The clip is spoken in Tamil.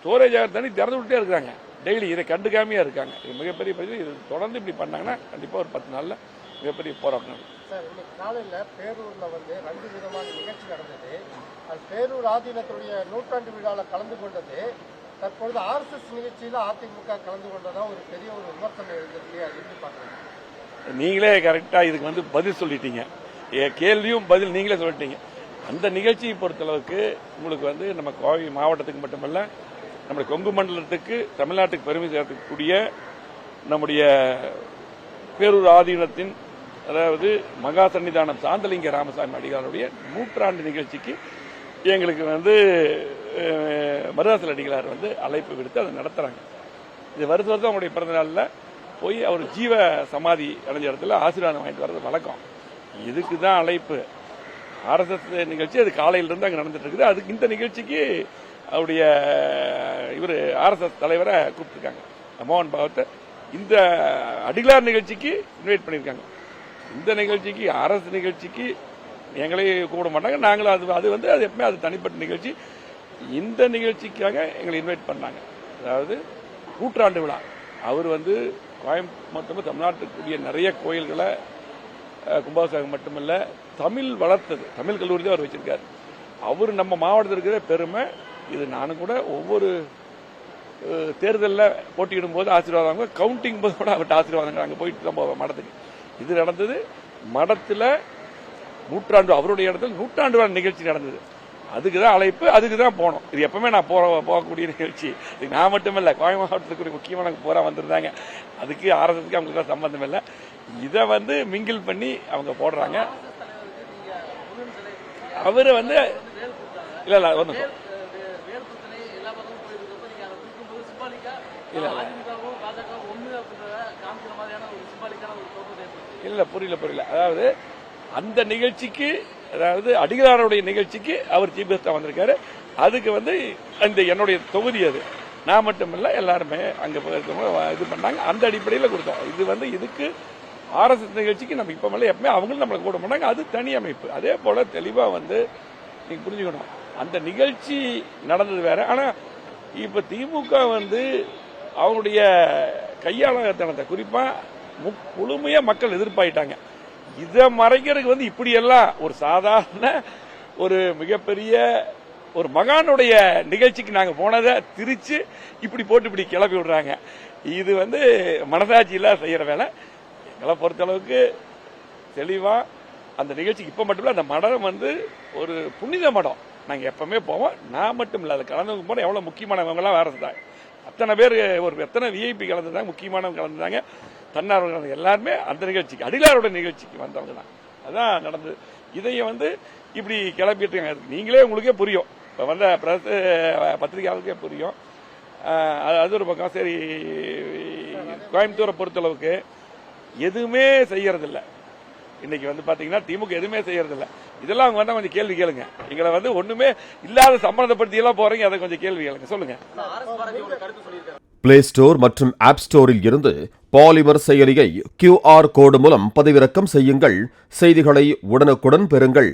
ஸ்டோரேஜ் ஆகிற தண்ணி திறந்து விட்டே இருக்கிறாங்க. டெய்லி இதை கண்டுக்காமையாக இருக்காங்க. இது மிகப்பெரிய பிரச்சனை. இது தொடர்ந்து இப்படி பண்ணாங்கன்னா கண்டிப்பாக ஒரு 10 நாளில் மிகப்பெரிய போராட்டம். சார், இன்னைக்கு காலையில் பேரூரில் 2 விதமான நிகழ்ச்சி நடந்தது. அது பேரூர் ஆதீனத்துடைய 100ஆண்டு விழாவில் கலந்து கொண்டது. தற்பொழுது RSS நிகழ்ச்சியில் அதிமுக கலந்து கொண்டதா ஒரு பெரிய ஒரு விமர்சனம் எழுந்திருக்கு. அது எப்படி பார்க்குறீங்க? நீங்களே கரெக்டாக இதுக்கு பதில் சொல்லிட்டீங்க. கேள்வியும் பதில் நீங்களே சொல்லிட்டீங்க. அந்த நிகழ்ச்சியை பொறுத்தளவுக்கு உங்களுக்கு நம்ம கோவை மாவட்டத்துக்கு மட்டுமல்ல, நம்முடைய கொங்கு மண்டலத்துக்கு, தமிழ்நாட்டுக்கு பெருமை சேர்க்கக்கூடிய நம்முடைய பேரூர் ஆதீனத்தின், அதாவது மகா சன்னிதானம் சாந்தலிங்க ராமசாமி அடிகளாருடைய 100ஆண்டு நிகழ்ச்சிக்கு எங்களுக்கு மருதாசல அடிகளார் அழைப்பு விடுத்து அதை நடத்துறாங்க. இது வருஷம் அவங்களுடைய பிறந்த நாளில் போய் அவர் ஜீவ சமாதி அடைஞ்ச இடத்துல ஆசீர்வாதம் வாங்கிட்டு வர்றது வழக்கம். இதுக்கு தான் அழைப்பு. RSS நிகழ்ச்சி அது காலையிலிருந்து அங்கே நடந்துட்டு இருக்குது. அதுக்கு இந்த நிகழ்ச்சிக்கு அவருடைய இவர் RSS தலைவரை கூப்பிட்டுருக்காங்க, மோகன் பாகவத்தை. இந்த அடிகளார் நிகழ்ச்சிக்கு இன்வைட் பண்ணியிருக்காங்க. இந்த நிகழ்ச்சிக்கு RSS நிகழ்ச்சிக்கு எங்களே கூப்பிட மாட்டாங்க. நாங்களும் அது எப்பவுமே அது தனிப்பட்ட நிகழ்ச்சி. இந்த நிகழ்ச்சிக்காக எங்களை இன்வைட் பண்ணாங்க. அதாவது 100ஆண்டு விழா. அவர் கோயம்புத்தூர் தமிழ்நாட்டுக்குரிய நிறைய கோயில்களை கும்பாபிஷேகம் மட்டுமல்ல, தமிழ் வளர்த்தது, தமிழ் கல்லூரி தான் அவர் வச்சிருக்காரு. அவர் நம்ம மாவட்டத்தில் இருக்கிற பெருமை. இது நானும் கூட ஒவ்வொரு தேர்தலில் போட்டியிடும் போது ஆசீர்வாதம், கவுண்டிங் போது கூட அவர்கிட்ட ஆசீர்வாதம் அங்கே போயிட்டு தான் போவோம் மடத்துக்கு. இது நடந்தது மடத்தில் 100ஆண்டு, அவருடைய இடத்துல 100ஆண்டு விழா நிகழ்ச்சி நடந்தது. அதுக்கு தான் அழைப்பு, அதுக்கு தான் போனோம். இது எப்பவுமே நான் போகக்கூடிய நிகழ்ச்சி. இது நான் மட்டுமில்லை, கோவை மாவட்டத்துக்கு முக்கியமான போரா வந்திருந்தாங்க. அதுக்கு RSSக்கு அவங்களுக்கு சம்பந்தம் இல்லை. இதை மிங்கிள் பண்ணி அவங்க போடுறாங்க. அவரு இல்ல இல்ல ஒண்ணு இல்ல புரியல. அதாவது அந்த நிகழ்ச்சிக்கு, அதாவது அடிகளாருடைய நிகழ்ச்சிக்கு அவர் சீஃப் கெஸ்டா வந்திருக்காரு. அதுக்கு அந்த என்னுடைய தொகுதி அது. நான் மட்டும் இல்ல, எல்லாருமே அங்க இது பண்ணாங்க. அந்த அடிப்படையில் கொடுத்தோம். இது இதுக்கு RSS நிகழ்ச்சிக்கு நம்ம இப்ப எப்பவுமே அவங்களும் நம்மளை கூட பண்ணாங்க. அது தனி அமைப்பு. அதே போல தெளிவா நீங்க புரிஞ்சுக்கணும். அந்த நிகழ்ச்சி நடந்தது வேற. ஆனா இப்ப திமுக அவங்களுடைய கையாளத்தனத்தை குறிப்பா முழுமையா மக்கள் எதிர்ப்பாயிட்டாங்க. இதை மறைக்கிறதுக்கு இப்படி எல்லாம் ஒரு சாதாரண ஒரு மிகப்பெரிய ஒரு மகானுடைய நிகழ்ச்சிக்கு நாங்க போனதை திரிச்சு இப்படி போட்டு இப்படி கிளப்பி விடுறாங்க. இது மனசாட்சி இல்ல செய்யற வேலை. எங்களை பொறுத்தளவுக்கு தெளிவா அந்த நிகழ்ச்சிக்கு இப்ப மட்டும் இல்ல, அந்த மடம் ஒரு புனித மடம். நாங்க எப்பவுமே போவோம். நான் மட்டும் இல்ல, அது கலந்து போன எவ்வளவு முக்கியமானவங்க எல்லாம் வேற இருந்தாங்க. அத்தனை பேர், எத்தனை VIP கலந்துட்டாங்க, முக்கியமானவங்க கலந்துட்டாங்க, தன்னார்வலர்கள் எல்லாருமே அந்த நிகழ்ச்சிக்கு, அடிகளாரோட நிகழ்ச்சிக்கு வந்தவங்க தான். அதான் நடந்தது. இதைய இப்படி கிளப்பிட்டு இருக்காங்க. நீங்களே உங்களுக்கே புரியும், இப்ப பத்திரிகையாளருக்கே புரியும். அது ஒரு பக்கம். சரி, கோயம்புத்தூரை பொறுத்தளவுக்கு எதுவுமே செய்யறதில்ல. இன்னைக்கு பாத்தீங்கன்னா திமுக எதுவுமே செய்யறதில்ல. இதெல்லாம் அவங்க கொஞ்சம் கேள்வி கேளுங்க. எங்களை ஒண்ணுமே இல்லாத சம்பந்தப்படுத்தி எல்லாம் போறீங்க, அதை கொஞ்சம் கேள்வி கேளுங்க. சொல்லுங்க. பிளே ஸ்டோர் மற்றும் ஆப் ஸ்டோரில் இருந்து பாலிமர் செயலியை QR கோடு மூலம் பதிவிறக்கம் செய்யுங்கள். செய்திகளை உடனுக்குடன் பெறுங்கள்.